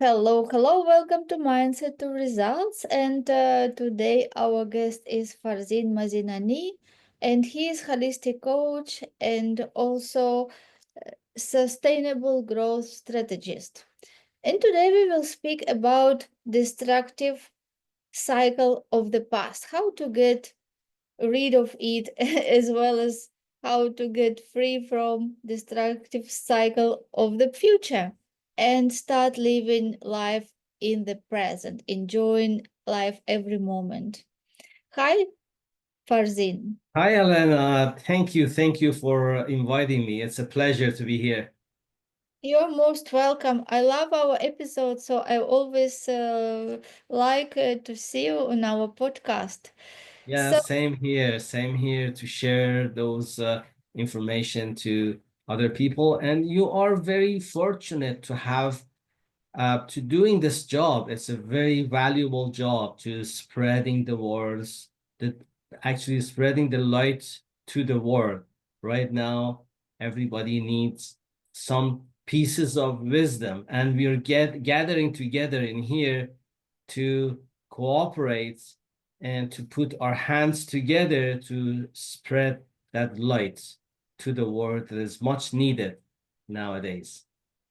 Hello, hello, welcome to Mindset to Results. And today our guest is Farzin Mazinani, and he is holistic coach and also sustainable growth strategist. And today we will speak about destructive cycle of the past, how to get rid of it, as well as how to get free from destructive cycle of the future and start living life in the present, enjoying life every moment. Hi, Farzin. Hi, Elena. Thank you for inviting me. It's a pleasure to be here. You're most welcome. I love our episodes, so I always like to see you on our podcast. Yeah, So, same here. Same here to share those information to other people. And you are very fortunate to have to doing this job. It's a very valuable job to spreading the words, that actually spreading the light to the world. Right now, everybody needs some pieces of wisdom, and we are gathering together in here to cooperate and to put our hands together to spread that light to the world that is much needed nowadays.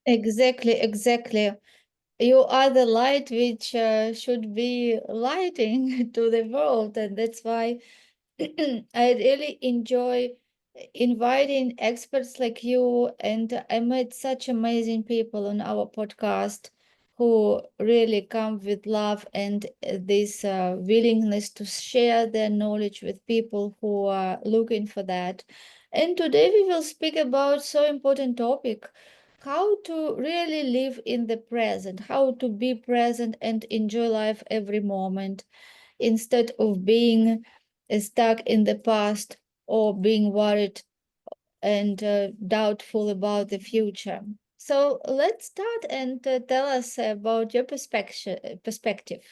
exactly. You are the light which should be lighting to the world, and that's why I really enjoy inviting experts like you, and I met such amazing people on our podcast who really come with love and this willingness to share their knowledge with people who are looking for that. And today we will speak about so important topic, how to really live in the present, how to be present and enjoy life every moment instead of being stuck in the past or being worried and doubtful about the future. So let's start and tell us about your perspective.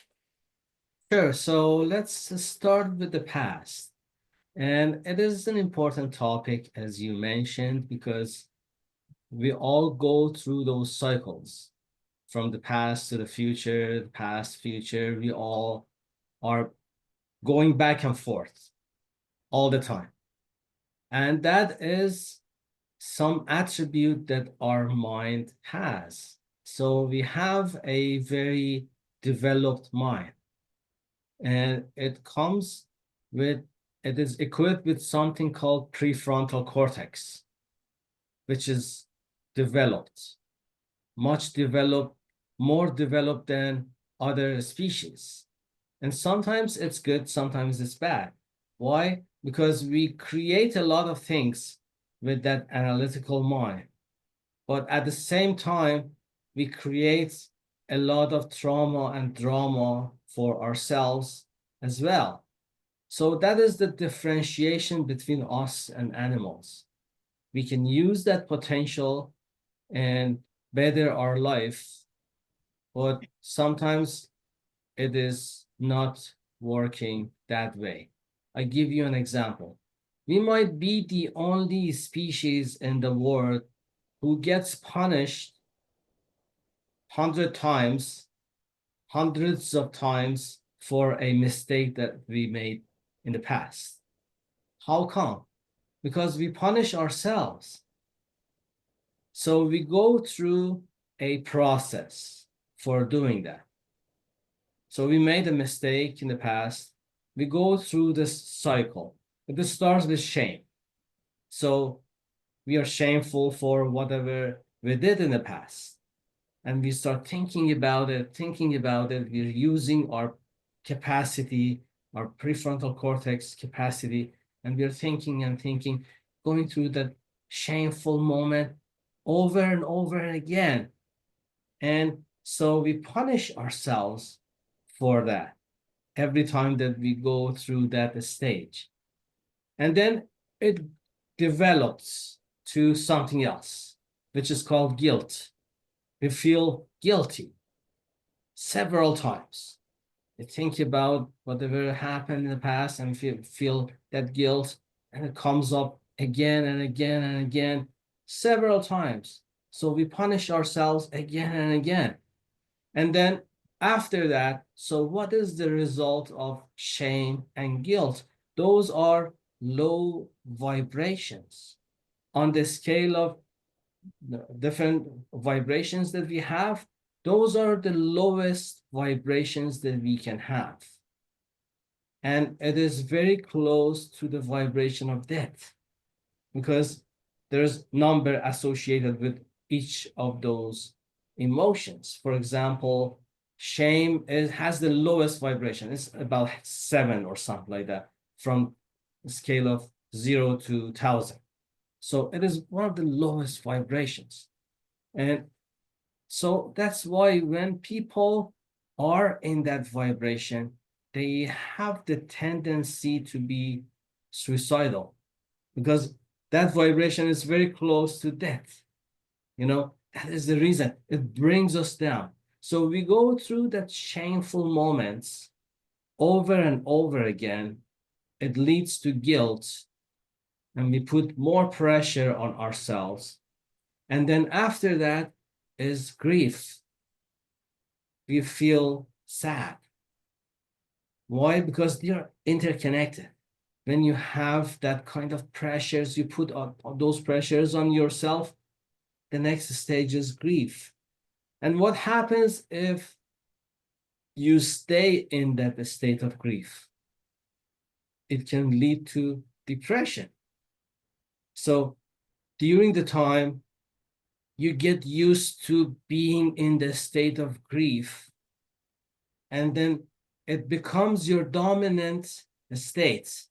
Sure. So let's start with the past. And it is an important topic, as you mentioned, because we all go through those cycles from the past to the future, the past, future. We all are going back and forth all the time. And that is some attribute that our mind has. So we have a very developed mind, and it is equipped with something called prefrontal cortex, which is developed, much developed, more developed than other species. And sometimes it's good, sometimes it's bad. Why? Because we create a lot of things with that analytical mind. But at the same time, we create a lot of trauma and drama for ourselves as well. So that is the differentiation between us and animals. We can use that potential and better our life, but sometimes it is not working that way. I give you an example. We might be the only species in the world who gets punished 100 times, hundreds of times for a mistake that we made in the past. How come? Because we punish ourselves. So we go through a process for doing that. So we made a mistake in the past. We go through this cycle. This starts with shame. So we are shameful for whatever we did in the past. And we start thinking about it. We're using our capacity, our prefrontal cortex capacity, and we're thinking and thinking, going through that shameful moment over and over and again. And so we punish ourselves for that every time that we go through that stage. And then it develops to something else, which is called guilt. We feel guilty several times. We think about whatever happened in the past and feel that guilt, and it comes up again and again and again several times. So we punish ourselves again and again. And then after that, so what is the result of shame and guilt? Those are low vibrations on the scale of the different vibrations that we have. Those are the lowest vibrations that we can have. And it is very close to the vibration of death because there's number associated with each of those emotions. For example, shame has the lowest vibration. It's about 7 or something like that, from a scale of 0 to 1,000. So it is one of the lowest vibrations. And so that's why when people are in that vibration, they have the tendency to be suicidal because that vibration is very close to death. That is the reason it brings us down. So we go through that shameful moments over and over again. It leads to guilt, and we put more pressure on ourselves. And then after that is grief. We feel sad. Why? Because they are interconnected. When you have that kind of pressures, you put on those pressures on yourself, the next stage is grief. And what happens if you stay in that state of grief? It can lead to depression. So during the time you get used to being in the state of grief, and then it becomes your dominant state,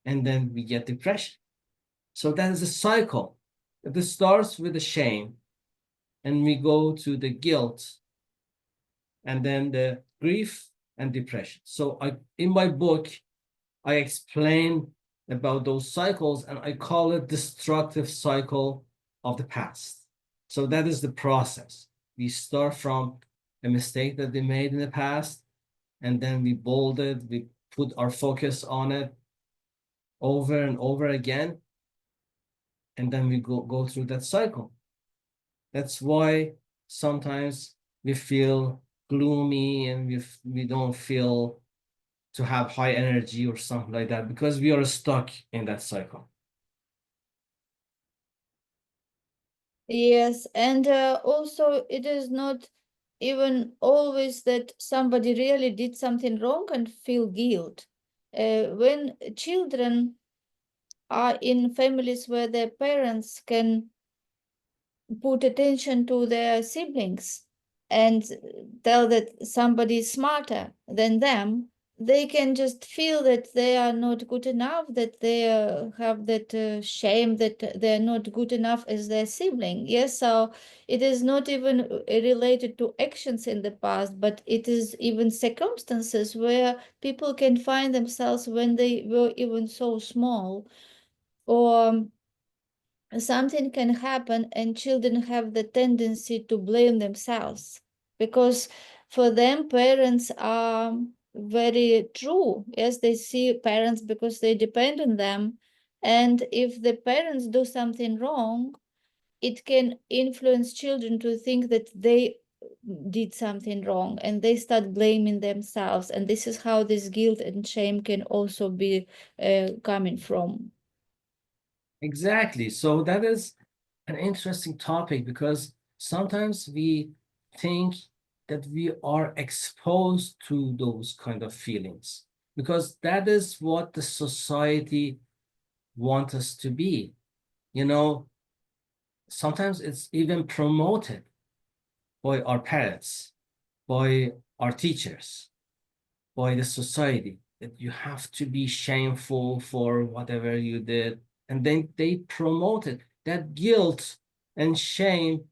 and then we get depression. So that is a cycle. It starts with the shame, and we go to the guilt, and then the grief and depression. So in my book, I explain about those cycles, and I call it destructive cycle of the past. So that is the process. We start from a mistake that they made in the past, and then we bold it, we put our focus on it over and over again, and then we go through that cycle. That's why sometimes we feel gloomy and we don't feel to have high energy or something like that because we are stuck in that cycle. Yes, and also it is not even always that somebody really did something wrong and feel guilt. When children are in families where their parents can put attention to their siblings and tell that somebody is smarter than them, they can just feel that they are not good enough, that they have that shame that they're not good enough as their sibling. Yes, so it is not even related to actions in the past, but it is even circumstances where people can find themselves when they were even so small, or something can happen and children have the tendency to blame themselves because for them parents are very true. Yes, they see parents because they depend on them, and if the parents do something wrong, it can influence children to think that they did something wrong and they start blaming themselves, and this is how this guilt and shame can also be coming from. Exactly. So that is an interesting topic because sometimes we think that we are exposed to those kind of feelings because that is what the society wants us to be. You know, sometimes it's even promoted by our parents, by our teachers, by the society that you have to be shameful for whatever you did. And then they promote it. That guilt and shame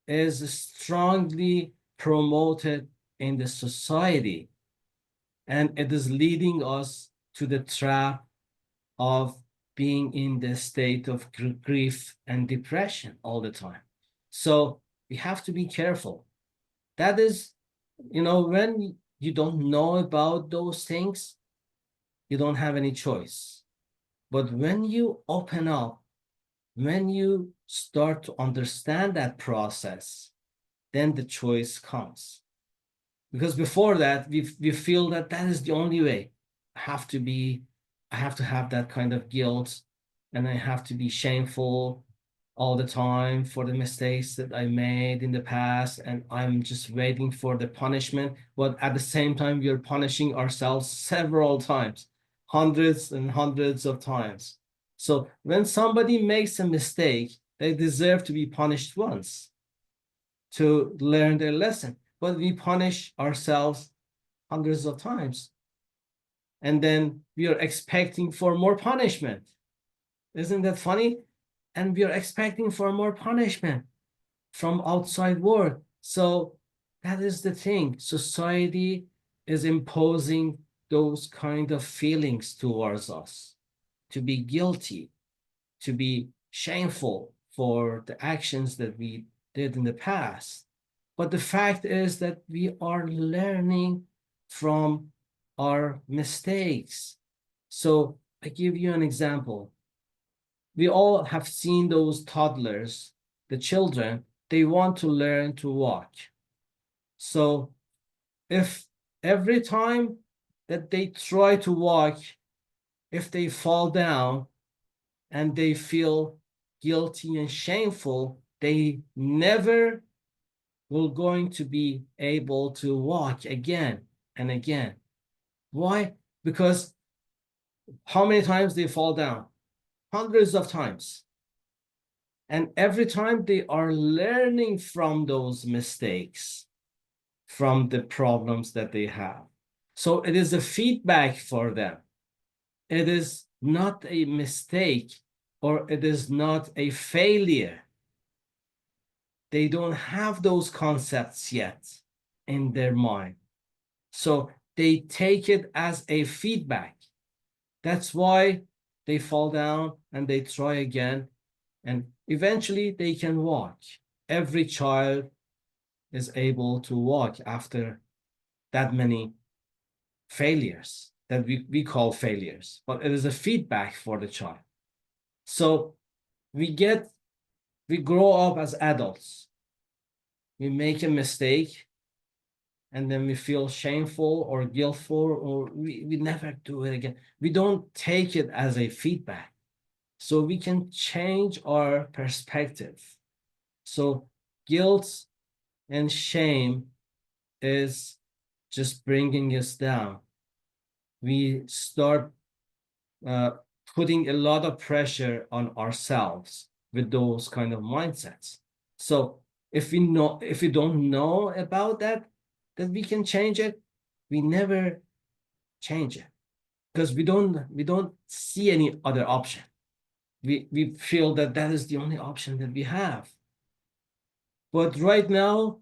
is strongly promoted in the society. And it is leading us to the trap of being in the state of grief and depression all the time. So we have to be careful. That is, when you don't know about those things, you don't have any choice. But when you open up, when you start to understand that process, then the choice comes. Because before that, we feel that that is the only way. I have to be, I have to have that kind of guilt, and I have to be shameful all the time for the mistakes that I made in the past, and I'm just waiting for the punishment. But at the same time, we are punishing ourselves several times, hundreds and hundreds of times. So when somebody makes a mistake, they deserve to be punished once to learn their lesson. But we punish ourselves hundreds of times. And then we are expecting for more punishment. Isn't that funny? And we are expecting for more punishment from outside world. So that is the thing. Society is imposing those kind of feelings towards us, to be guilty, to be shameful for the actions that we did in the past. But the fact is that we are learning from our mistakes. So I give you an example. We all have seen those toddlers, the children, they want to learn to walk. So if every time that they try to walk, if they fall down and they feel guilty and shameful, they never will going to be able to walk again and again. Why? Because how many times they fall down? Hundreds of times. And every time they are learning from those mistakes, from the problems that they have. So it is a feedback for them. It is not a mistake, or it is not a failure. They don't have those concepts yet in their mind. So they take it as a feedback. That's why they fall down and they try again, and eventually they can walk. Every child is able to walk after that many failures that we call failures, but it is a feedback for the child. So we grow up as adults. We make a mistake and then we feel shameful or guiltful, or we never do it again. We don't take it as a feedback. So we can change our perspective. So guilt and shame is just bringing us down. We start uh, putting a lot of pressure on ourselves with those kind of mindsets. So if we don't know about that, that we can change it, we never change it, because we don't see any other option. We feel that that is the only option that we have. But right now,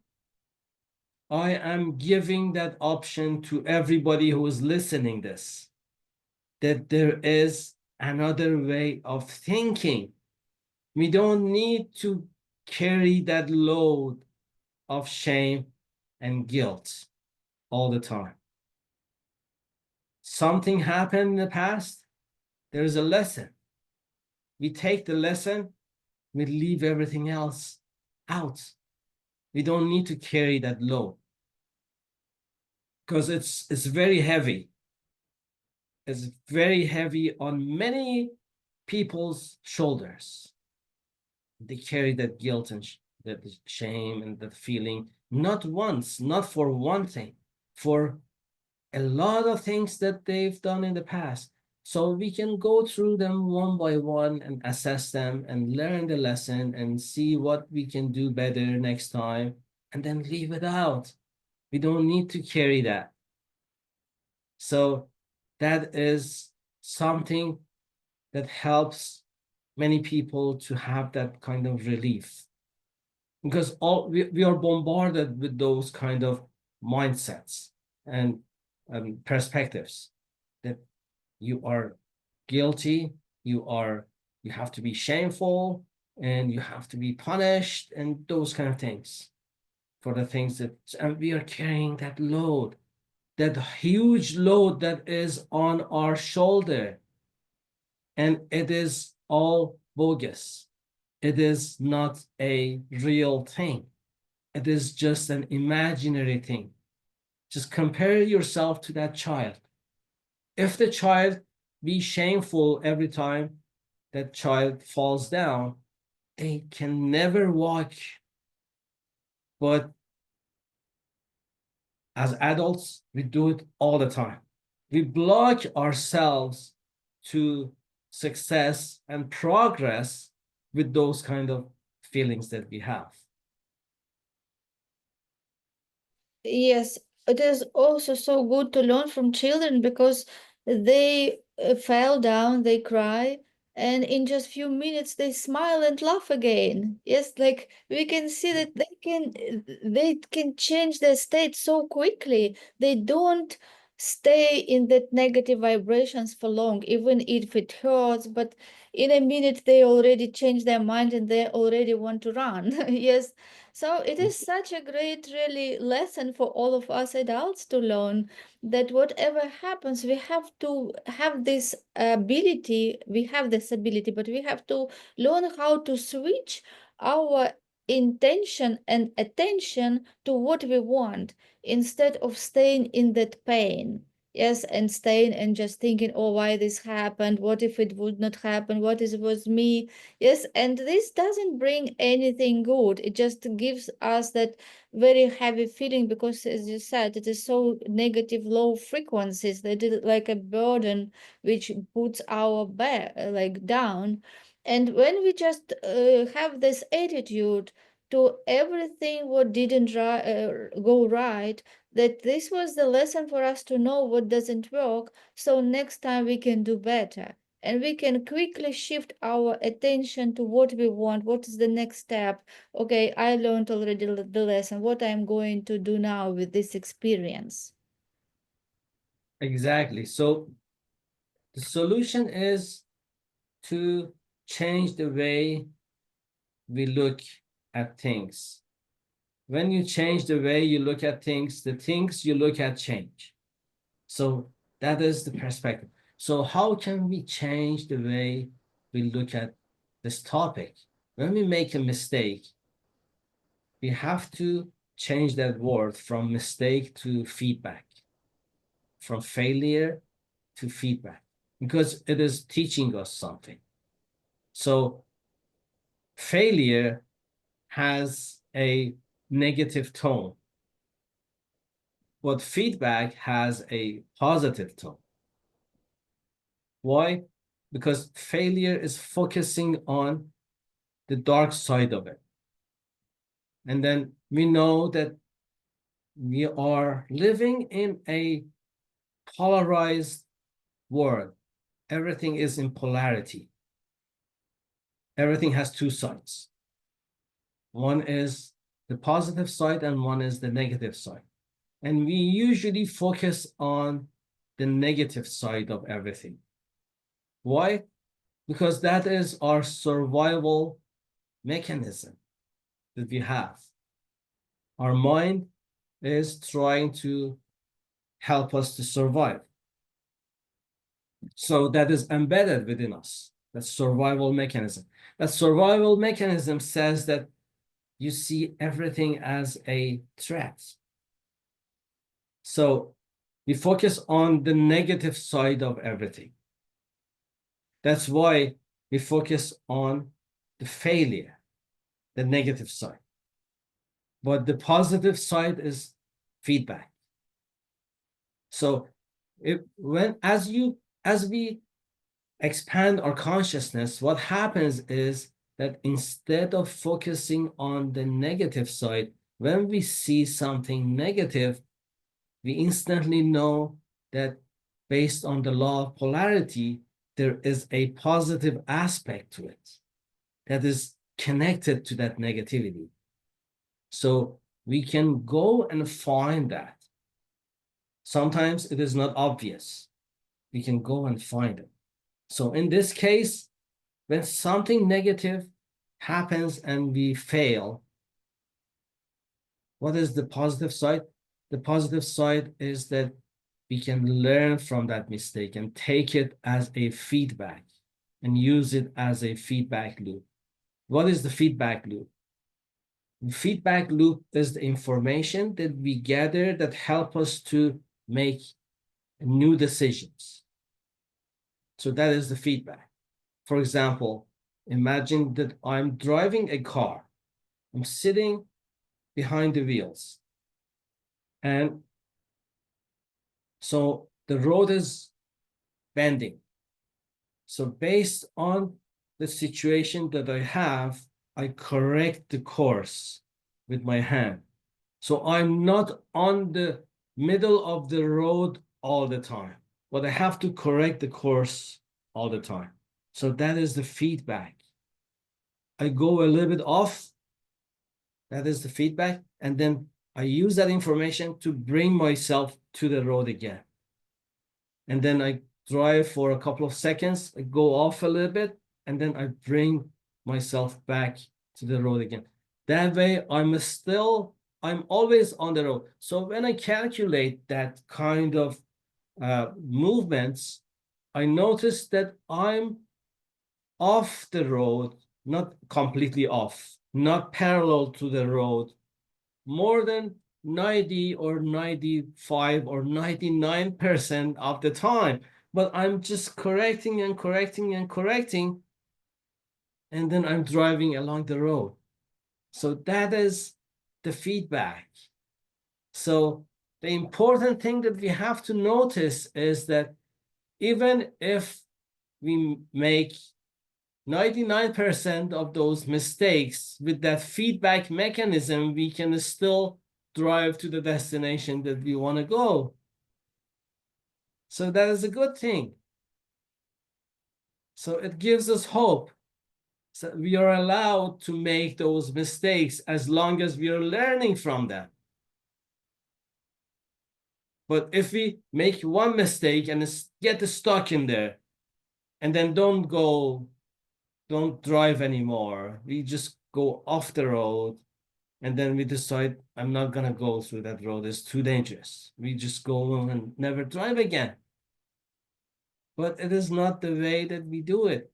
I am giving that option to everybody who is listening this, that there is another way of thinking. We don't need to carry that load of shame and guilt all the time. Something happened in the past, there's a lesson. We take the lesson, we leave everything else out. We don't need to carry that load, because it's very heavy. It's very heavy on many people's shoulders. They carry that guilt and that shame and that feeling, not once, not for one thing, for a lot of things that they've done in the past. So we can go through them one by one and assess them and learn the lesson and see what we can do better next time, and then leave it out. We don't need to carry that. So that is something that helps many people to have that kind of relief, because we are bombarded with those kind of mindsets and perspectives, that you are guilty, you have to be shameful, and you have to be punished, and those kind of things, for the things that, and we are carrying that load, that huge load that is on our shoulder, and it is all bogus. It is not a real thing. it is just an imaginary thing. Just compare yourself to that child. If the child be shameful every time that child falls down, they can never walk. But as adults, we do it all the time. We block ourselves to success and progress with those kind of feelings that we have. Yes, it is also so good to learn from children because they fall down, they cry, and in just few minutes they smile and laugh again. Yes, like we can see that they can change their state so quickly. They don't stay in that negative vibrations for long, even if it hurts, but in a minute they already change their mind and they already want to run. Yes, so it is such a great, really lesson for all of us adults to learn that whatever happens, we have to have this ability. We have this ability, but we have to learn how to switch our intention and attention to what we want instead of staying in that pain. Yes, and staying and just thinking, oh, why this happened? What if it would not happen? What if it was me? Yes, and this doesn't bring anything good. It just gives us that very heavy feeling because, as you said, it is so negative, low frequencies that it is like a burden which puts our back like down. And when we just have this attitude to everything what didn't go right, that this was the lesson for us to know what doesn't work, so next time we can do better and we can quickly shift our attention to what we want. What is the next step? Okay, I learned already the lesson. What I'm going to do now with this experience? Exactly. So the solution is to change the way we look at things. When you change the way you look at things, the things you look at change. So that is the perspective. So how can we change the way we look at this topic? When we make a mistake, we have to change that word from mistake to feedback, from failure to feedback, because it is teaching us something. So failure has a negative tone, but feedback has a positive tone. Why? Because failure is focusing on the dark side of it. And then we know that we are living in a polarized world. Everything is in polarity. Everything has two sides. One is the positive side and one is the negative side. And we usually focus on the negative side of everything. Why? Because that is our survival mechanism that we have. Our mind is trying to help us to survive. So that is embedded within us, that survival mechanism. That survival mechanism says that you see everything as a threat. So we focus on the negative side of everything. That's why we focus on the failure, the negative side. But the positive side is feedback. So as we expand our consciousness, what happens is that instead of focusing on the negative side, when we see something negative, we instantly know that based on the law of polarity, there is a positive aspect to it that is connected to that negativity. So we can go and find that. Sometimes it is not obvious. We can go and find it. So in this case, when something negative happens and we fail, what is the positive side? The positive side is that we can learn from that mistake and take it as a feedback and use it as a feedback loop. What is the feedback loop? Feedback loop is the information that we gather that help us to make new decisions. So that is the feedback. For example, imagine that I'm driving a car. I'm sitting behind the wheels. And so the road is bending. So based on the situation that I have, I correct the course with my hand. So I'm not on the middle of the road all the time, but I have to correct the course all the time. So that is the feedback. I go a little bit off. That is the feedback. And then I use that information to bring myself to the road again. And then I drive for a couple of seconds, I go off a little bit, and then I bring myself back to the road again. That way, I'm always on the road. So when I calculate that kind of movements, I notice that I'm off the road, not completely off, not parallel to the road, more than 90 or 95 or 99% of the time. But I'm just correcting and correcting and correcting, and then I'm driving along the road. So that is the feedback. So the important thing that we have to notice is that even if we make 99% of those mistakes, with that feedback mechanism, we can still drive to the destination that we want to go. So that is a good thing. So it gives us hope. So we are allowed to make those mistakes as long as we are learning from them. But if we make one mistake and get stuck in there, and then don't drive anymore, we just go off the road, and then we decide, I'm not gonna go through that road, it's too dangerous. We just go and never drive again. But it is not the way that we do it.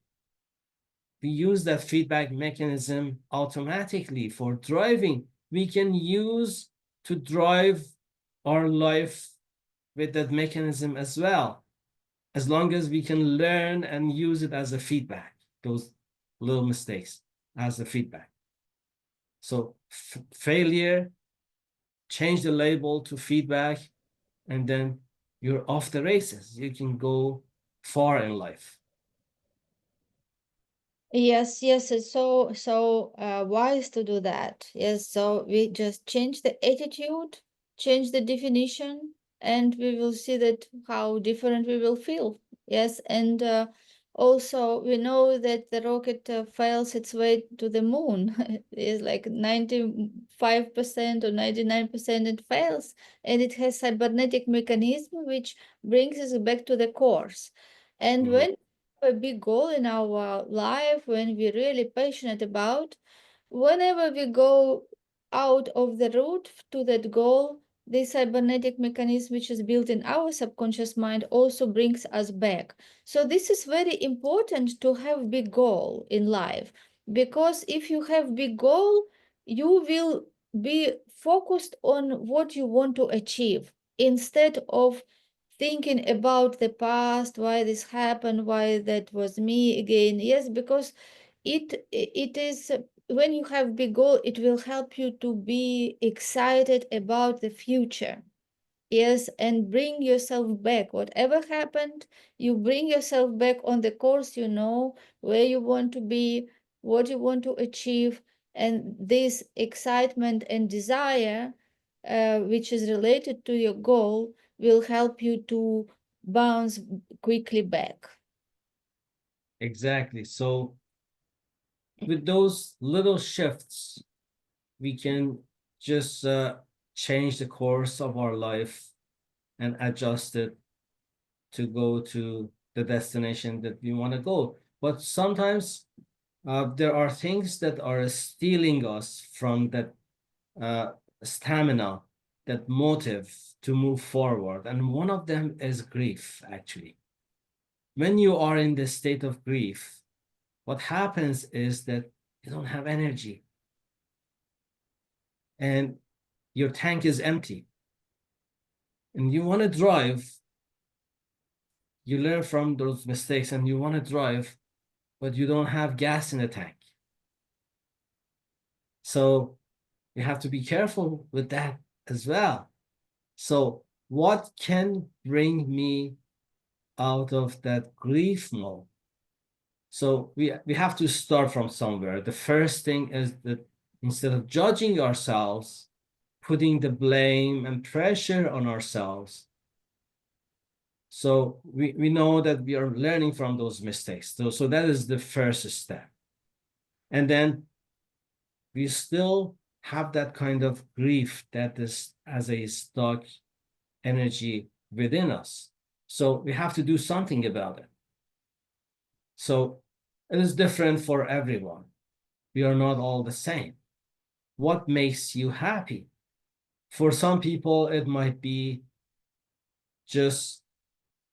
We use that feedback mechanism automatically for driving. We can use to drive our life with that mechanism as well, as long as we can learn and use it as a feedback, those little mistakes as a feedback. So failure, change the label to feedback, and then you're off the races. You can go far in life. Yes, yes, it's so wise to do that. Yes, so we just change the attitude, change the definition, and we will see that how different we will feel. Yes, and also we know that the rocket fails its way to the moon. It's like 95% or 99% it fails, and it has cybernetic mechanism which brings us back to the course. And Mhm. when a big goal in our life, when we're really passionate about, whenever we go out of the route to that goal, this cybernetic mechanism which is built in our subconscious mind also brings us back. So this is very important to have big goal in life, because if you have big goal, you will be focused on what you want to achieve instead of thinking about the past, why this happened, why that was me again. Yes, because it is when you have big goal, it will help you to be excited about the future. Yes, and bring yourself back. Whatever happened, you bring yourself back on the course, you know, where you want to be, what you want to achieve, and this excitement and desire, which is related to your goal, will help you to bounce quickly back. Exactly. So with those little shifts, we can just change the course of our life and adjust it to go to the destination that we want to go. But sometimes there are things that are stealing us from that uh, stamina, that motive to move forward. And one of them is grief, actually. When you are in the state of grief, what happens is that you don't have energy. and your tank is empty and you want to drive, you learn from those mistakes and you want to drive, but you don't have gas in the tank. So you have to be careful with that as well. So what can bring me out of that grief mode? So we have to start from somewhere. The first thing is that instead of judging ourselves, putting the blame and pressure on ourselves, so we know that we are learning from those mistakes. So that is the first step. And then we still have that kind of grief that is as a stuck energy within us. So we have to do something about it. So it is different for everyone. We are not all the same. What makes you happy? For some people, it might be just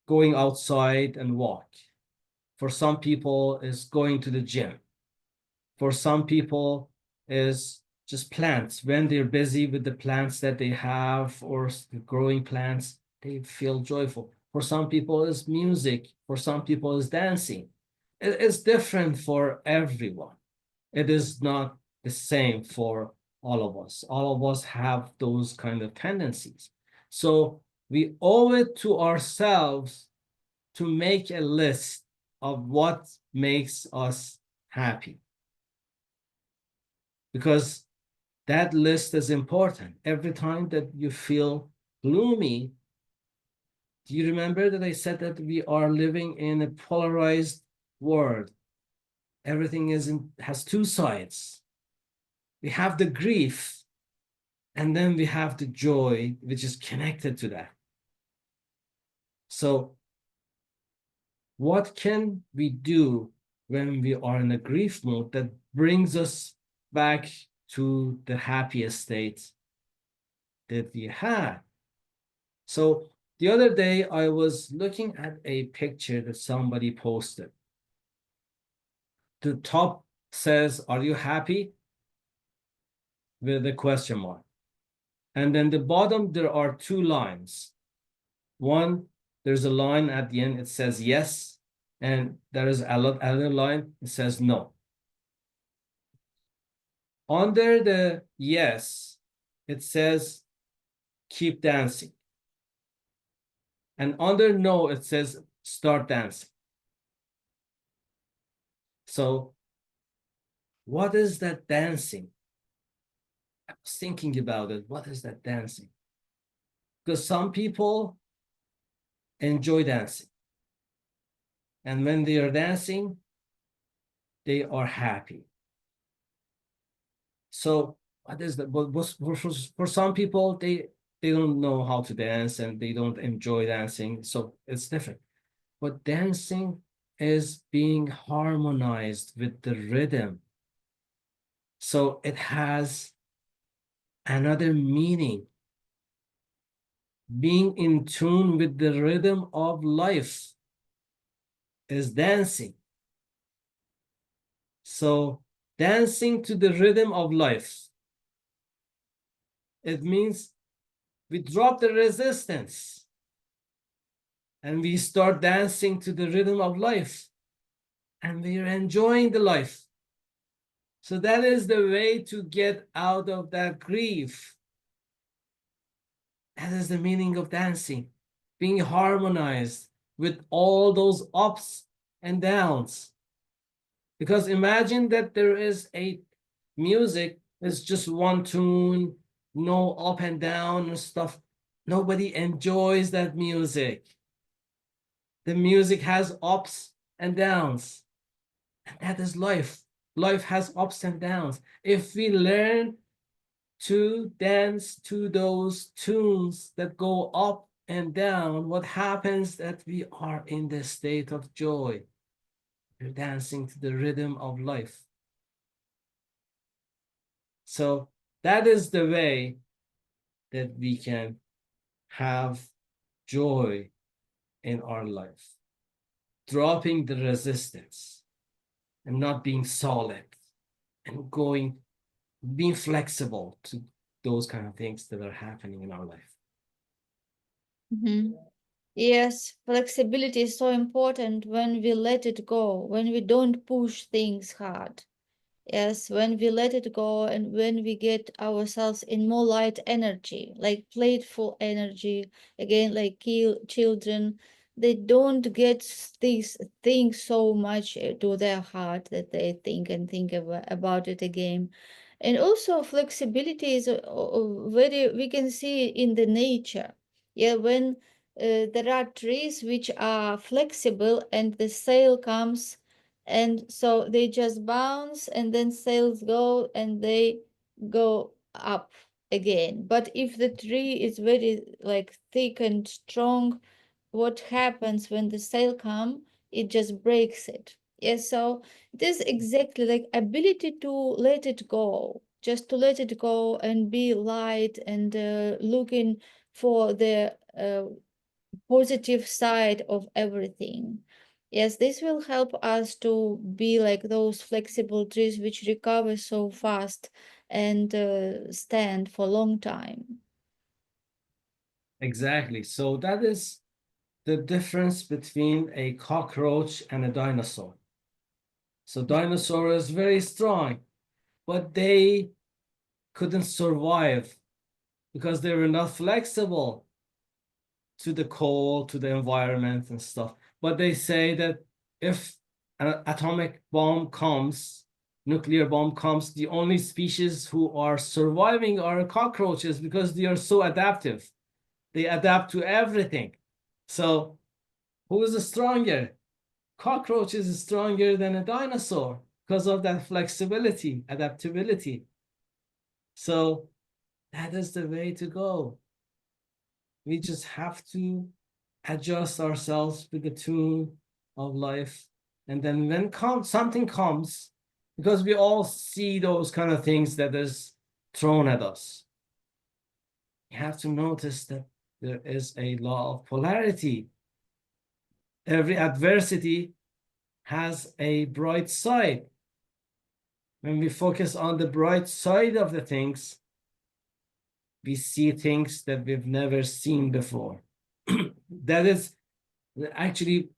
going outside and walk. For some people, it's going to the gym. For some people, is just plants. When they're busy with the plants that they have or growing plants, they feel joyful. For some people, it's music. For some people, it's dancing. It's different for everyone. It is not the same for all of us. All of us have those kind of tendencies. So we owe it to ourselves to make a list of what makes us happy. Because that list is important. Every time that you feel gloomy, do you remember that I said that we are living in a polarized world? Everything has two sides. We have the grief, and then we have the joy, which is connected to that. So what can we do when we are in a grief mode that brings us back to the happiest state that we had? So the other day, I was looking at a picture that somebody posted. The top says, "Are you happy?" with a question mark. And then the bottom, there are two lines. One, there's a line at the end, it says yes. And there is another line, it says no. Under the yes, it says keep dancing. And under no, it says start dancing. So what is that dancing? I was thinking about it. What is that dancing? Because some people enjoy dancing. And when they are dancing, they are happy. So what is that? But for some people, they don't know how to dance and they don't enjoy dancing. So it's different. But dancing is being harmonized with the rhythm. So it has another meaning. Being in tune with the rhythm of life is dancing. So dancing to the rhythm of life, it means we drop the resistance and we start dancing to the rhythm of life and we are enjoying the life. So that is the way to get out of that grief. That is the meaning of dancing, being harmonized with all those ups and downs. Because imagine that there is a music, it's just one tune, no up and down and stuff. Nobody enjoys that music. The music has ups and downs. And that is life. Life has ups and downs. If we learn to dance to those tunes that go up and down, what happens that we are in the state of joy. We're dancing to the rhythm of life. So that is the way that we can have joy in our life. Dropping the resistance and not being solid and being flexible to those kind of things that are happening in our life. Mhm. Yes, flexibility is so important when we let it go, when we don't push things hard. Yes, when we let it go and when we get ourselves in more light energy, like playful energy, again, like children, they don't get these things so much to their heart that they think and think about it again. And also flexibility is very, we can see in the nature. Yeah, when there are trees which are flexible and the sail comes, and so they just bounce and then sails go and they go up again. But if the tree is very like thick and strong, what happens when the sail come? It just breaks it. Yes, so it is exactly like ability to let it go, just to let it go and be light and looking for the positive side of everything. Yes, this will help us to be like those flexible trees which recover so fast and stand for a long time. Exactly. So that is the difference between a cockroach and a dinosaur. So dinosaur is very strong, but they couldn't survive because they were not flexible to the cold, to the environment and stuff. But they say that if an atomic bomb comes, nuclear bomb comes, the only species who are surviving are cockroaches because they are so adaptive. They adapt to everything. So who is stronger? Cockroach is stronger than a dinosaur because of that flexibility, adaptability. So that is the way to go. We just have to adjust ourselves with the tune of life. And then when something comes, because we all see those kind of things that is thrown at us, you have to notice that there is a law of polarity. Every adversity has a bright side. When we focus on the bright side of the things, we see things that we've never seen before. That is actually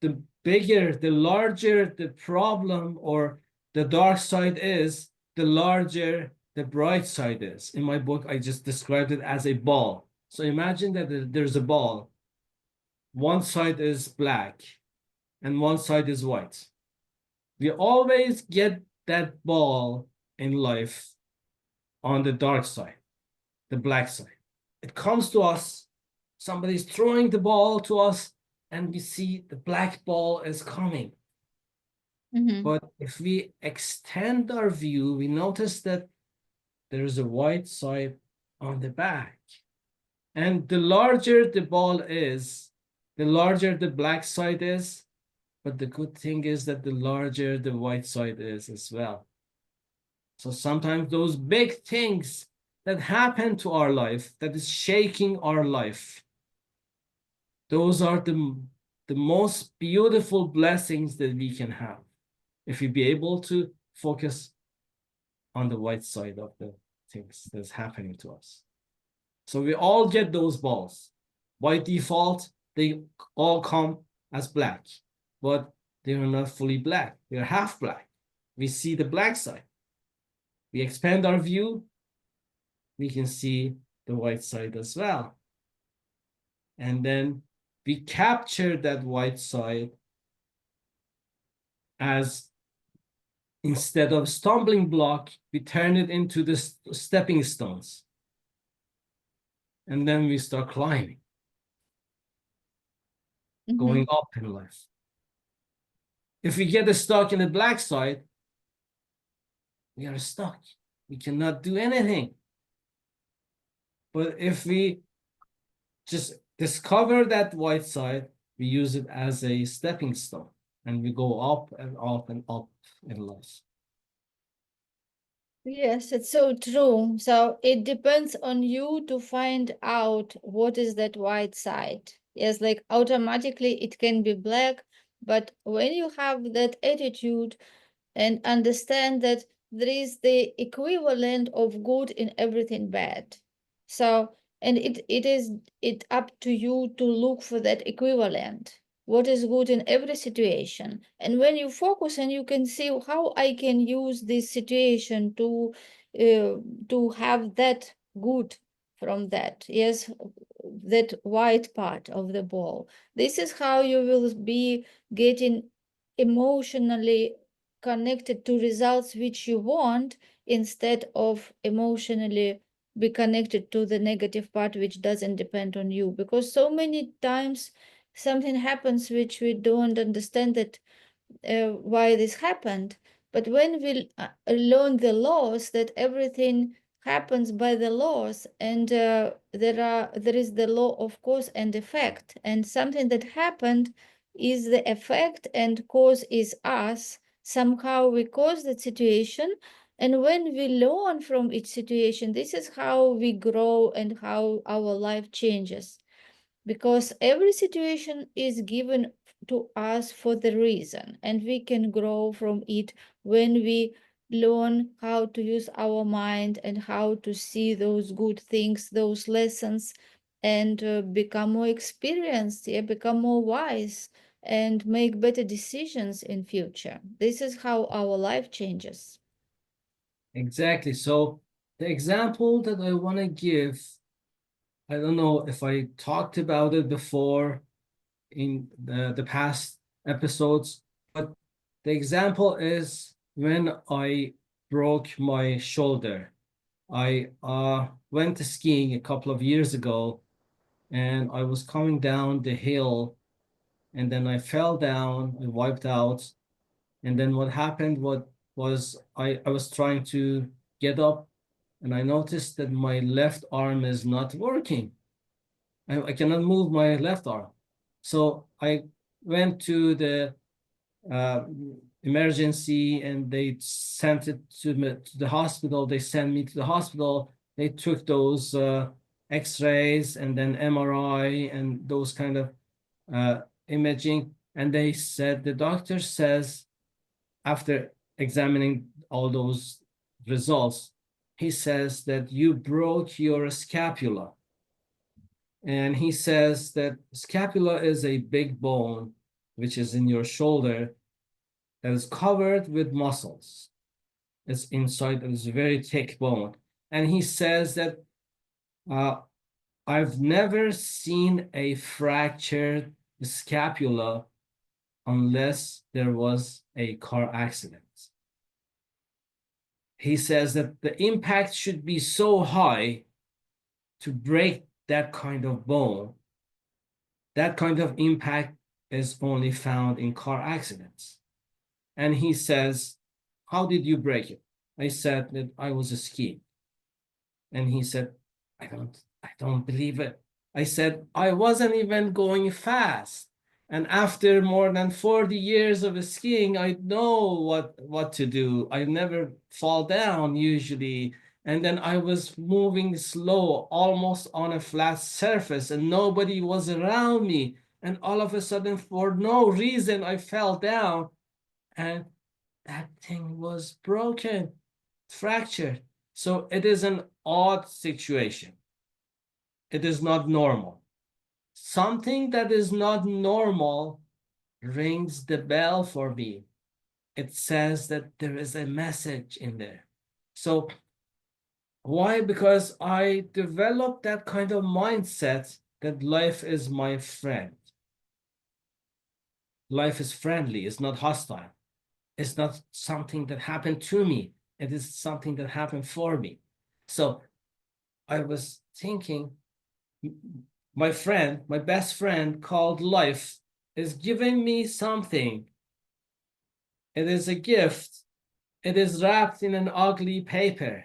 the bigger, the larger the problem or the dark side is, the larger the bright side is. In my book, I just described it as a ball. So imagine that there's a ball. One side is black and one side is white. We always get that ball in life on the dark side, the black side. It comes to us, somebody's throwing the ball to us, and we see the black ball is coming. Mhm. But if we extend our view, we notice that there is a white side on the back. And the larger the ball is, the larger the black side is. But the good thing is that the larger the white side is as well. So sometimes those big things that happen to our life, that is shaking our life, those are the most beautiful blessings that we can have if we be able to focus on the white side of the things that's happening to us. So we all get those balls. By default, they all come as black, but they are not fully black. They're half black. We see the black side. We expand our view, we can see the white side as well. And then we capture that white side as, instead of stumbling block, we turn it into the stepping stones. And then we start climbing, going Mhm. up in life. If we get stuck in the black side, we are stuck. We cannot do anything. But if we just discover that white side, we use it as a stepping stone and we go up and up and up in life. Yes, it's so true. So it depends on you to find out what is that white side. Yes, like automatically it can be black, but when you have that attitude and understand that there is the equivalent of good in everything bad. So, and it is it up to you to look for that equivalent. What is good in every situation? And when you focus and you can see how I can use this situation to have that good from that. Yes, that white part of the ball. This is how you will be getting emotionally connected to results which you want, instead of emotionally be connected to the negative part which doesn't depend on you. Because so many times something happens which we don't understand that why this happened. But when we learn the laws, that everything happens by the laws, and there is the law of cause and effect, and something that happened is the effect, and cause is us. Somehow we cause that situation, and when we learn from each situation, this is how we grow and how our life changes, because every situation is given to us for the reason, and we can grow from it when we learn how to use our mind and how to see those good things, those lessons, and become more experienced, yeah, become more wise, and make better decisions in future. This is how our life changes. Exactly. So the example that I want to give, I don't know if I talked about it before in the past episodes, but the example is when I broke my shoulder. I went skiing a couple of years ago, and I was coming down the hill, and then I fell down and wiped out. And then what happened, what was I was trying to get up, and I noticed that my left arm is not working. I cannot move my left arm. So I went to the uh, emergency, and they sent it to the hospital. They sent me to the hospital. They took those x-rays and then MRI and those kind of uh, imaging. And they said, the doctor says, after examining all those results, he says that you broke your scapula. And he says that scapula is a big bone which is in your shoulder that is covered with muscles. It's inside, it's a very thick bone. And he says that uh, I've never seen a fractured scapula unless there was a car accident. He says that the impact should be so high to break that kind of bone. That kind of impact is only found in car accidents. And he says, how did you break it? I said that I was skiing. And he said, I don't believe it. I said, I wasn't even going fast. And after more than 40 years of skiing, I know what to do. I never fall down usually. And then I was moving slow, almost on a flat surface, and nobody was around me. And all of a sudden, for no reason, I fell down, and that thing was broken, fractured. So it is an odd situation. It is not normal. Something that is not normal rings the bell for me. It says that there is a message in there. So why? Because I developed that kind of mindset that life is my friend. Life is friendly, it's not hostile. It's not something that happened to me. It is something that happened for me. So I was thinking, my friend, my best friend called life, is giving me something. It is a gift. It is wrapped in an ugly paper,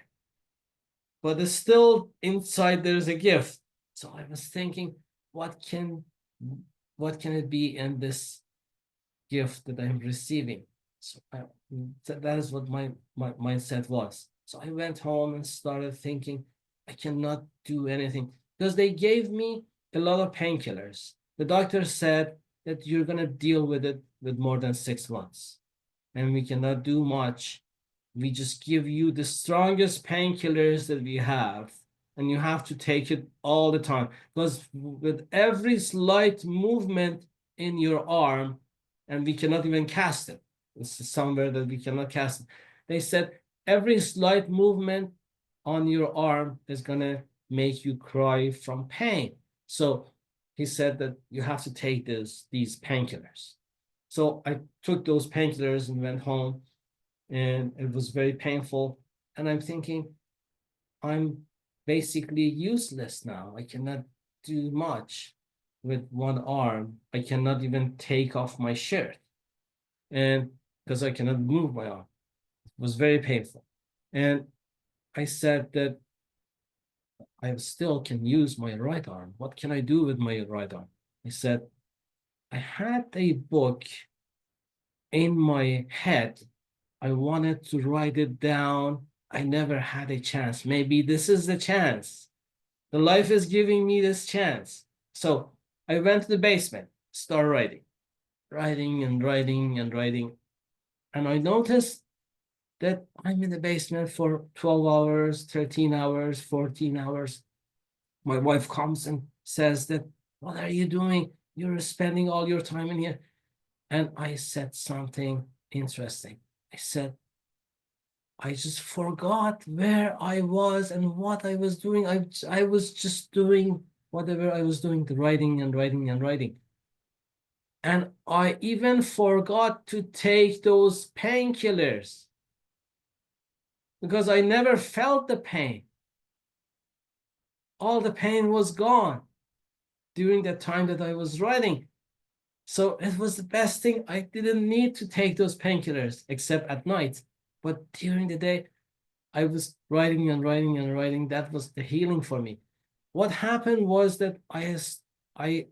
but it's still inside there's a gift. So I was thinking, what can what can it be in this gift that I'm receiving? So that is what my mindset was. So I went home and started thinking, I cannot do anything because they gave me a lot of painkillers. The doctor said that you're going to deal with it with more than 6 months, and we cannot do much We just give you the strongest painkillers that we have, and you have to take it all the time. Because with every slight movement in your arm, and we cannot even cast it, this is somewhere that we cannot cast it. They said every slight movement on your arm is gonna make you cry from pain. So he said that you have to take these painkillers. So I took those painkillers and went home, and it was very painful. And I'm thinking, I'm basically useless now. I cannot do much with one arm. I cannot even take off my shirt, and because I cannot move my arm. It was very painful. And I said that I still can use my right arm. What can I do with my right arm? I said, I had a book in my head. I wanted to write it down. I never had a chance. Maybe this is the chance. The life is giving me this chance. So I went to the basement, started writing and writing and writing. And I noticed that I'm in the basement for 12 hours, 13 hours, 14 hours. My wife comes and says that, what are you doing? You're spending all your time in here. And I said something interesting. I said, I just forgot where I was and what I was doing. I was just doing whatever I was doing, the writing and writing and writing. And I even forgot to take those painkillers because I never felt the pain. All the pain was gone during the time that I was writing. So it was the best thing. I didn't need to take those painkillers except at night. But during the day, I was writing and writing and writing. That was the healing for me. What happened was that I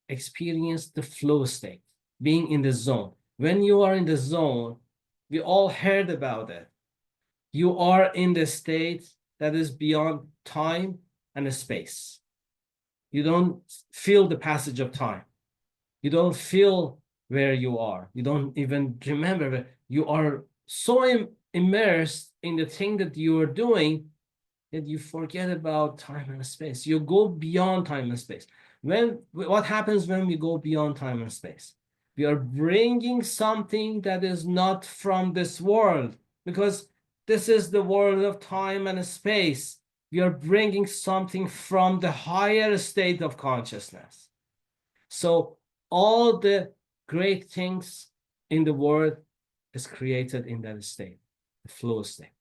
experienced the flow state, being in the zone. When you are in the zone, we all heard about it. You are in the state that is beyond time and space. You don't feel the passage of time. You don't feel where you are. You don't even remember. But you are so immersed in the thing that you are doing that you forget about time and space. You go beyond time and space. What happens when we go beyond time and space? We are bringing something that is not from this world, because this is the world of time and space. We are bringing something from the higher state of consciousness. So all the great things in the world is created in that state, the flow state.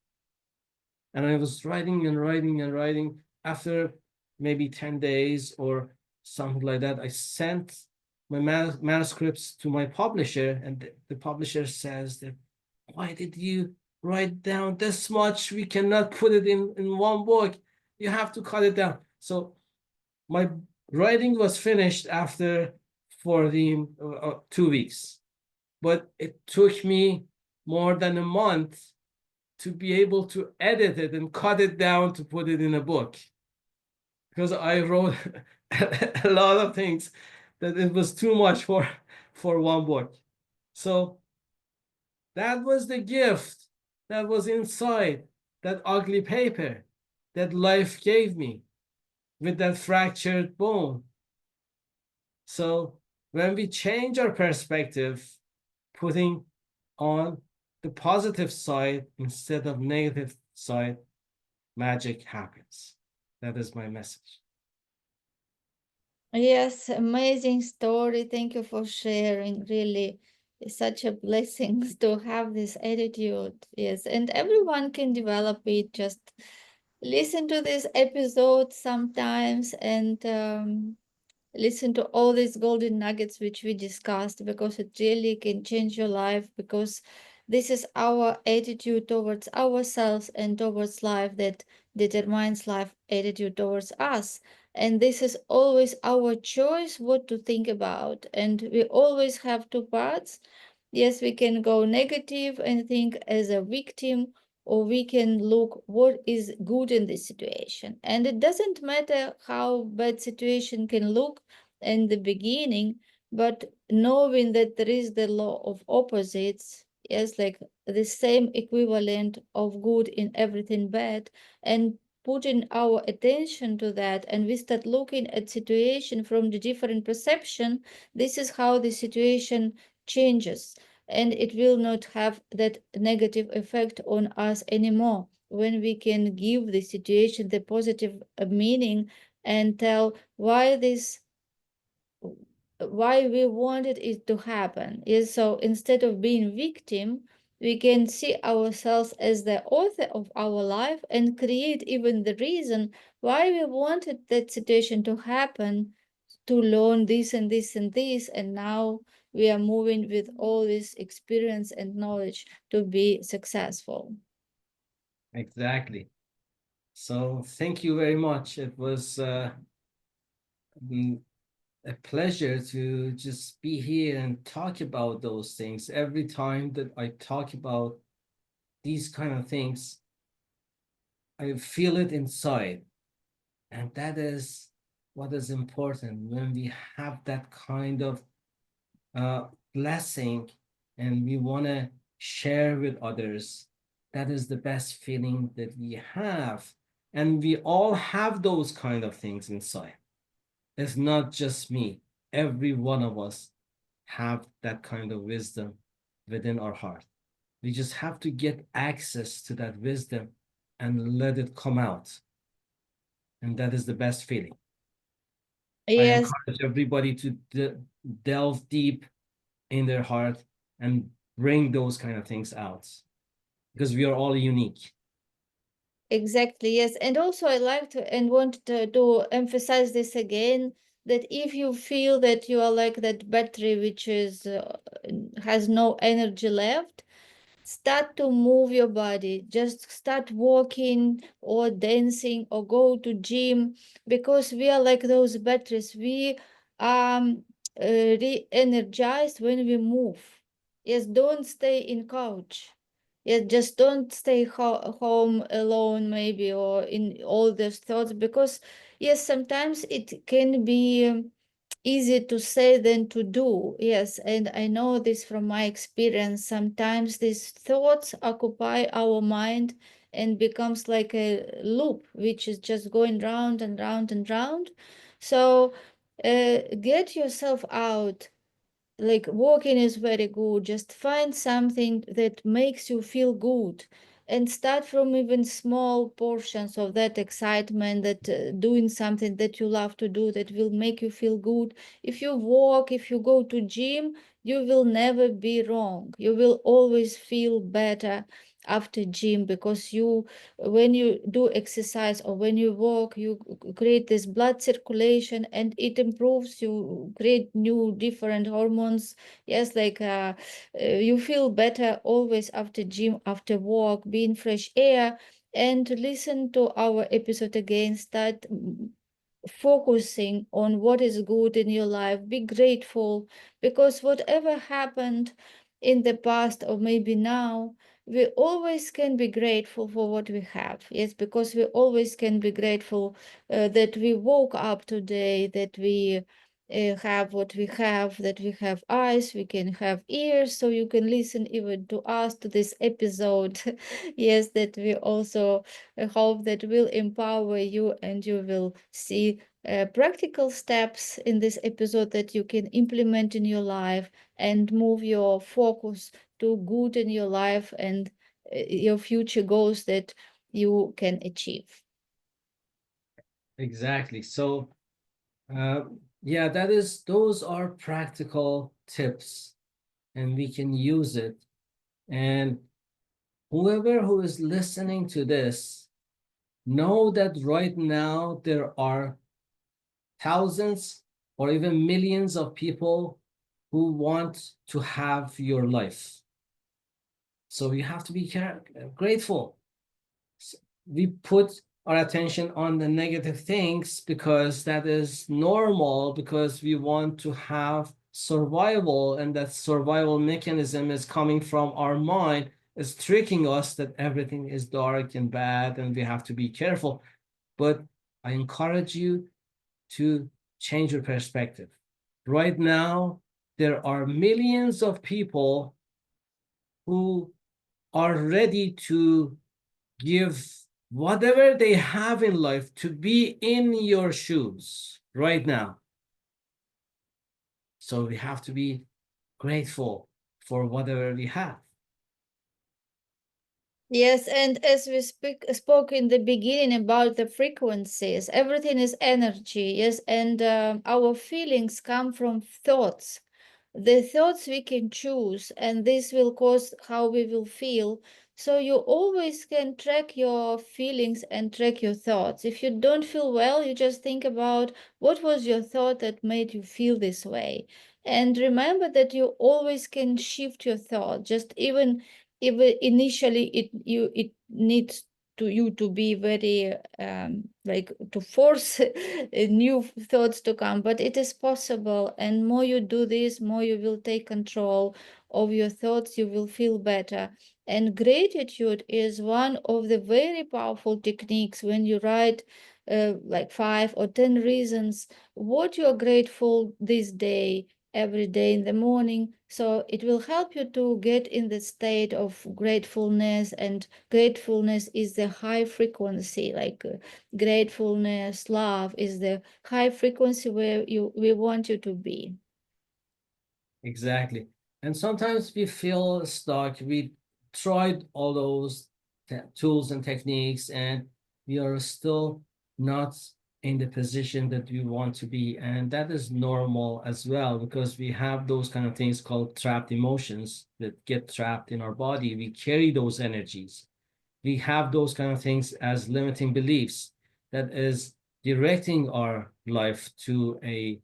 And I was writing and writing and writing. After maybe 10 days or something like that, I sent my manuscripts to my publisher, and the publisher says that, why did you write down this much? We cannot put it in one book. You have to cut it down. So my writing was finished after 2 weeks, but it took me more than a month to be able to edit it and cut it down to put it in a book, because I wrote a lot of things that it was too much for one book. So that was the gift that was inside that ugly paper that life gave me with that fractured bone. So when we change our perspective, putting on the positive side instead of negative side, magic happens. That is my message. Yes, amazing story. Thank you for sharing. Really, it's such a blessing to have this attitude. Yes, and everyone can develop it. Just listen to this episode sometimes and listen to all these golden nuggets which we discussed, because it really can change your life, because this is our attitude towards ourselves and towards life that determines life attitude towards us. And this is always our choice what to think about, and we always have two parts. Yes, we can go negative and think as a victim, or we can look what is good in this situation. And it doesn't matter how bad situation can look in the beginning, but knowing that there is the law of opposites, Yes, like the same equivalent of good in everything bad, and putting our attention to that, and we start looking at situation from the different perception. This is how the situation changes, and it will not have that negative effect on us anymore when we can give the situation the positive meaning and tell why we wanted it to happen. Is so instead of being victim, we can see ourselves as the author of our life and create even the reason why we wanted that situation to happen, to learn this and this and this, and now we are moving with all this experience and knowledge to be successful. Exactly. So thank you very much. It was mm, a pleasure to just be here and talk about those things. Every time that I talk about these kind of things, I feel it inside. And that is what is important when we have that kind of uh, blessing and we want to share with others. That is the best feeling that we have. And we all have those kind of things inside. It's not just me. Every one of us have that kind of wisdom within our heart. We just have to get access to that wisdom and let it come out. And that is the best feeling. I Yes, encourage everybody to delve deep in their heart and bring those kind of things out because we are all unique. exactly, yes. And also I like to and want to emphasize this again, that if you feel that you are like that battery which is has no energy left, start to move your body. Just start walking or dancing or go to gym, because we are like those batteries. We um re-energized when we move. Yes, don't stay in couch. Yes, just don't stay home alone, maybe, or in all those thoughts, because yes, sometimes it can be easy to say than to do. Yes, and I know this from my experience. Sometimes these thoughts occupy our mind and becomes like a loop, which is just going round and round and round. So get yourself out. Like walking is very good. Just find something that makes you feel good, and start from even small portions of that excitement, that doing something that you love to do that will make you feel good. If you walk, if you go to gym, you will never be wrong. You will always feel better after gym, because you, when you do exercise or when you walk, you create this blood circulation and it improves. You create new different hormones. Yes, like you feel better always after gym, after walk, be in fresh air. And to listen to our episode again, start focusing on what is good in your life. Be grateful, because whatever happened in the past or maybe now, we always can be grateful for what we have. Yes, because we always can be grateful that we woke up today, that we have what we have, that we have eyes, we can have ears, so you can listen even to us, to this episode. Yes, that we also hope that will empower you, and you will see practical steps in this episode that you can implement in your life and move your focus to good in your life and your future goals that you can achieve. Exactly. So, uh, yeah, that is, those are practical tips and we can use it. And whoever who is listening to this, know that right now there are thousands or even millions of people who want to have your life. So you have to be grateful. We put our attention on the negative things because that is normal, because we want to have survival, and that survival mechanism is coming from our mind, is tricking us that everything is dark and bad and we have to be careful. But I encourage you to change your perspective. Right now, there are millions of people who are ready to give whatever they have in life to be in your shoes right now. So we have to be grateful for whatever we have. Yes, and as we spoke in the beginning about the frequencies, everything is energy. Yes, and our feelings come from thoughts. The thoughts we can choose, and this will cause how we will feel. So you always can track your feelings and track your thoughts. If you don't feel well, you just think about what was your thought that made you feel this way. And remember that you always can shift your thought. Just even if initially it needs to you to be very like to force new thoughts to come, but it is possible, and more you do this, more you will take control of your thoughts, you will feel better. And gratitude is one of the very powerful techniques. When you write like 5 or 10 reasons what you're grateful this day, every day in the morning, so it will help you to get in the state of gratefulness. And gratefulness is the high frequency, like gratefulness, love is the high frequency where we want you to be. Exactly. And sometimes we feel stuck. We tried all those tools and techniques, and we are still not in the position that we want to be. And that is normal as well, because we have those kind of things called trapped emotions that get trapped in our body. We carry those energies. We have those kind of things as limiting beliefs that is directing our life to a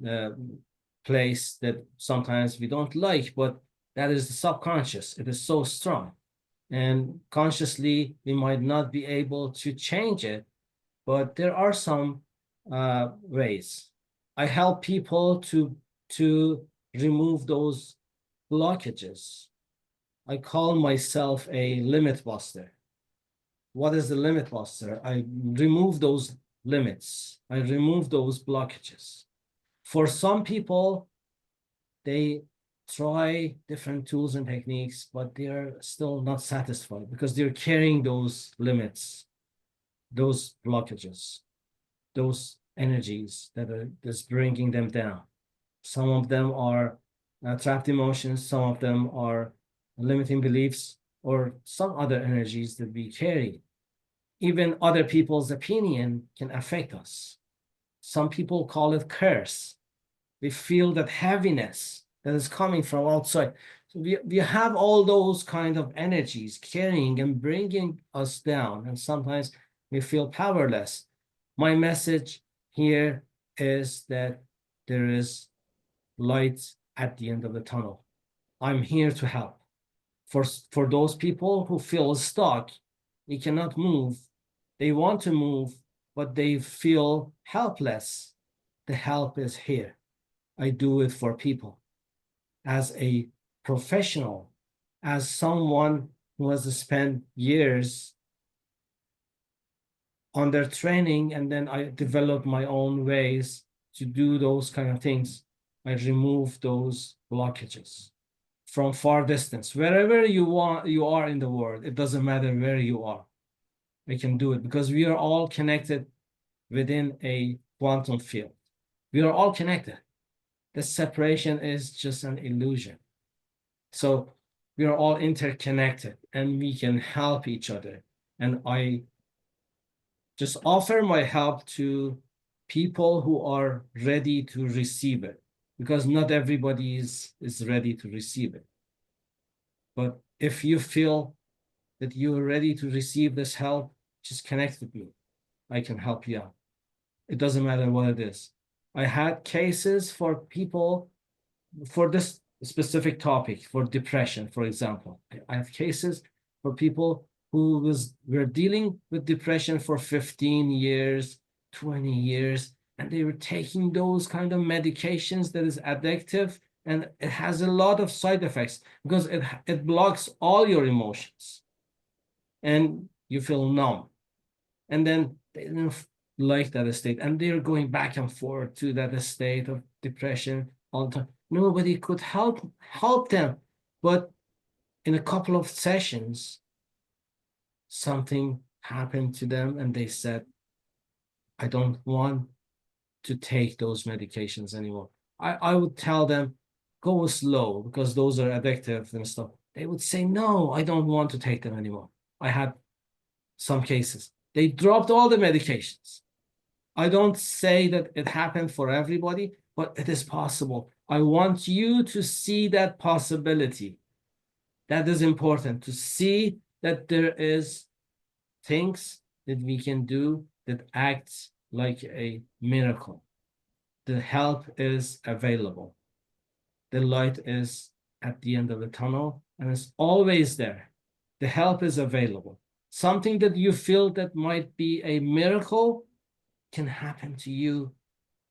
uh, place that sometimes we don't like, but that is the subconscious. It is so strong. And consciously, we might not be able to change it, but there are some ways. I help people to remove those blockages. I call myself a limit buster. What is the limit buster? I remove those limits. I remove those blockages. For some people, they try different tools and techniques, but they're still not satisfied because they're carrying those limits, those blockages, those energies that are just bringing them down. Some of them are trapped emotions, some of them are limiting beliefs, or some other energies that we carry. Even other people's opinion can affect us. Some people call it curse. We feel that heaviness that is coming from outside. So we have all those kind of energies carrying and bringing us down, and sometimes we feel powerless. My message here is that there is light at the end of the tunnel. I'm here to help. For those people who feel stuck, they cannot move, they want to move, but they feel helpless, the help is here. I do it for people as a professional, as someone who has spent years on their training, and then I develop my own ways to do those kind of things. I remove those blockages from far distance, wherever you are in the world. It doesn't matter where you are. We can do it because we are all connected within a quantum field. We are all connected. The separation is just an illusion. So we are all interconnected and we can help each other. And I just offer my help to people who are ready to receive it, because not everybody is ready to receive it. But if you feel that you're ready to receive this help, just connect with me. I can help you out. It doesn't matter what it is. I had cases for people for this specific topic, for depression, for example. I have cases for people who were dealing with depression for 15 years, 20 years, and they were taking those kind of medications that is addictive, and it has a lot of side effects because it blocks all your emotions and you feel numb. And then they didn't like that state, and they're going back and forth to that state of depression all the time. Nobody could help them, but in a couple of sessions, something happened to them and they said, I don't want to take those medications anymore. I would tell them, go slow because those are addictive and stuff. They would say, no, I don't want to take them anymore. I had some cases. They dropped all the medications. I don't say that it happened for everybody, but it is possible. I want you to see that possibility. That is important, to see that there is things that we can do that acts like a miracle. The help is available. The light is at the end of the tunnel and it's always there. The help is available. Something that you feel that might be a miracle can happen to you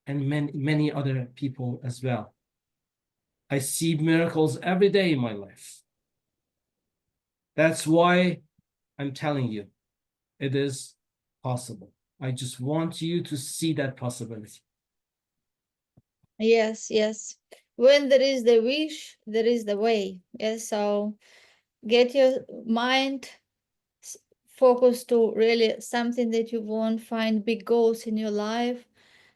and many other people as well. I see miracles every day in my life. That's why I'm telling you, it is possible. I just want you to see that possibility. Yes, yes. When there is the wish, there is the way. Yes, so get your mind focused to really something that you want, find big goals in your life,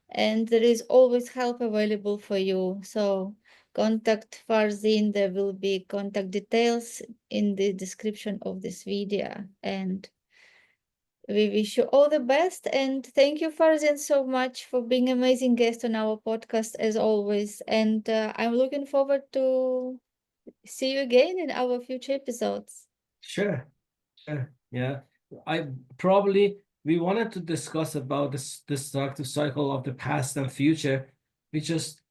and there is always help available for you. So contact Farzin. There will be contact details in the description of this video. And we wish you all the best. And thank you, Farzin, so much for being an amazing guest on our podcast as always. And I'm looking forward to see you again in our future episodes. Sure, sure. Yeah. I probably we wanted to discuss about this destructive cycle of the past and future. We just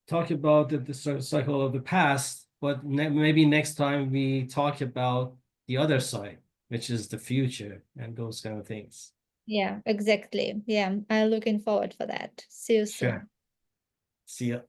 talk about the destructive cycle of the past, but maybe next time we talk about the other side, which is the future and those kind of things. Yeah, exactly. Yeah, I'm looking forward for that. See you Sure. soon. See ya.